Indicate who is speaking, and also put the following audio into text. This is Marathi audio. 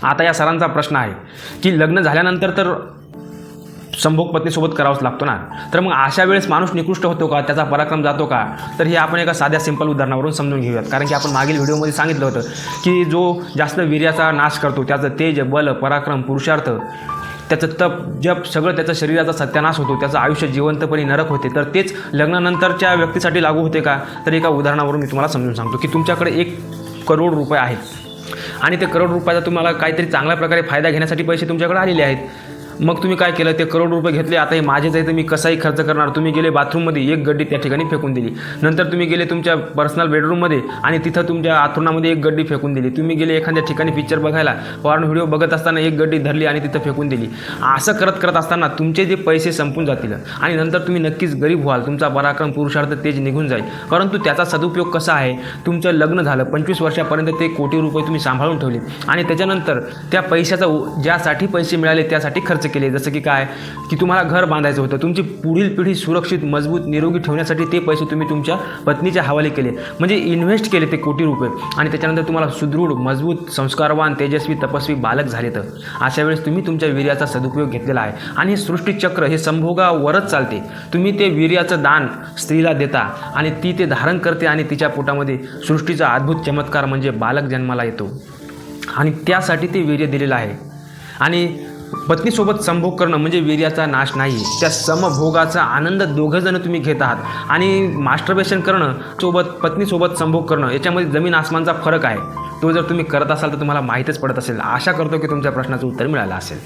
Speaker 1: आता या सरांचा प्रश्न आहे की लग्न झाल्यानंतर तर संभोग पत्नीसोबत करावाच लागतो ना, तर मग अशा वेळेस माणूस निकृष्ट होतो का, त्याचा पराक्रम जातो का? तर हे आपण एका साध्या सिंपल उदाहरणावरून समजून घेऊयात. कारण की आपण मागील व्हिडिओमध्ये सांगितलं होतं की जो जास्त वीर्याचा नाश करतो, त्याचं तेज, बल, पराक्रम, पुरुषार्थ, त्याचं तप, जप, सगळं त्याचं शरीराचा सत्यानाश होतो, त्याचं आयुष्य जिवंतपणे नरक होते. तर तेच लग्नानंतरच्या व्यक्तीसाठी लागू होते का? तर एका उदाहरणावरून मी तुम्हाला समजून सांगतो की तुमच्याकडे 1 करोड रुपये आहेत आणि ते करोड रुपयाचा तुम्हाला काहीतरी चांगल्या प्रकारे फायदा घेण्यासाठी पैसे तुमच्याकडे आलेले आहेत. मग तुम्ही काय केलं, ते करोड रुपये घेतले, आता हे माझेच आहे तर मी कसाही खर्च करणार. तुम्ही गेले बाथरूममध्ये, 1 गड्डी त्या ठिकाणी फेकून दिली. नंतर तुम्ही गेले तुमच्या पर्सनल बेडरूममध्ये आणि तिथं तुमच्या आथरुणामध्ये 1 गड्डी फेकून दिली. तुम्ही गेले एखाद्या ठिकाणी पिक्चर बघायला, पॉर्न व्हिडिओ बघत असताना 1 गड्डी धरली आणि तिथं फेकून दिली. असं करत असताना तुमचे जे पैसे संपून जातील आणि नंतर तुम्ही नक्कीच गरीब व्हाल. तुमचा पराक्रम, पुरुषार्थ, तेज निघून जाईल. परंतु त्याचा सदुपयोग कसा आहे, तुमचं लग्न झालं, 25 वर्षापर्यंत ते कोटी रुपये तुम्ही सांभाळून ठेवले आणि त्याच्यानंतर त्या पैशाचा ज्यासाठी पैसे मिळाले त्यासाठी खर्च केले. जसं की काय, की तुम्हाला घर बांधायचं होतं, तुमची पुढील पिढी सुरक्षित, मजबूत, निरोगी ठेवण्यासाठी ते पैसे तुम्ही तुमच्या पत्नीच्या हवाले केले, म्हणजे इन्व्हेस्ट केले ते कोटी रुपये. आणि त्याच्यानंतर तुम्हाला सुदृढ, मजबूत, संस्कारवान, तेजस्वी, तपस्वी बालक झाले. तर अशा वेळेस तुम्ही तुमच्या वीर्याचा सदुपयोग घेतलेला आहे आणि हे सृष्टीचक्र हे संभोगावरच चालते. तुम्ही ते वीर्याचं दान स्त्रीला देता आणि ती ते धारण करते आणि तिच्या पोटामध्ये सृष्टीचा अद्भुत चमत्कार म्हणजे बालक जन्माला येतो आणि त्यासाठी ते वीर्य दिलेलं आहे. आणि पत्नीसोबत संभोग करणं म्हणजे वीर्याचा नाश नाही, त्या समभोगाचा आनंद दोघंजण तुम्ही घेत आहात. आणि मास्टरबेशन करणं सोबत पत्नीसोबत संभोग करणं याच्यामध्ये जमीन आसमानचा फरक आहे. तो जर तुम्ही करत असाल तर तुम्हाला माहीतच पडत असेल. आशा करतो की तुमच्या प्रश्नाचं उत्तर मिळालं असेल.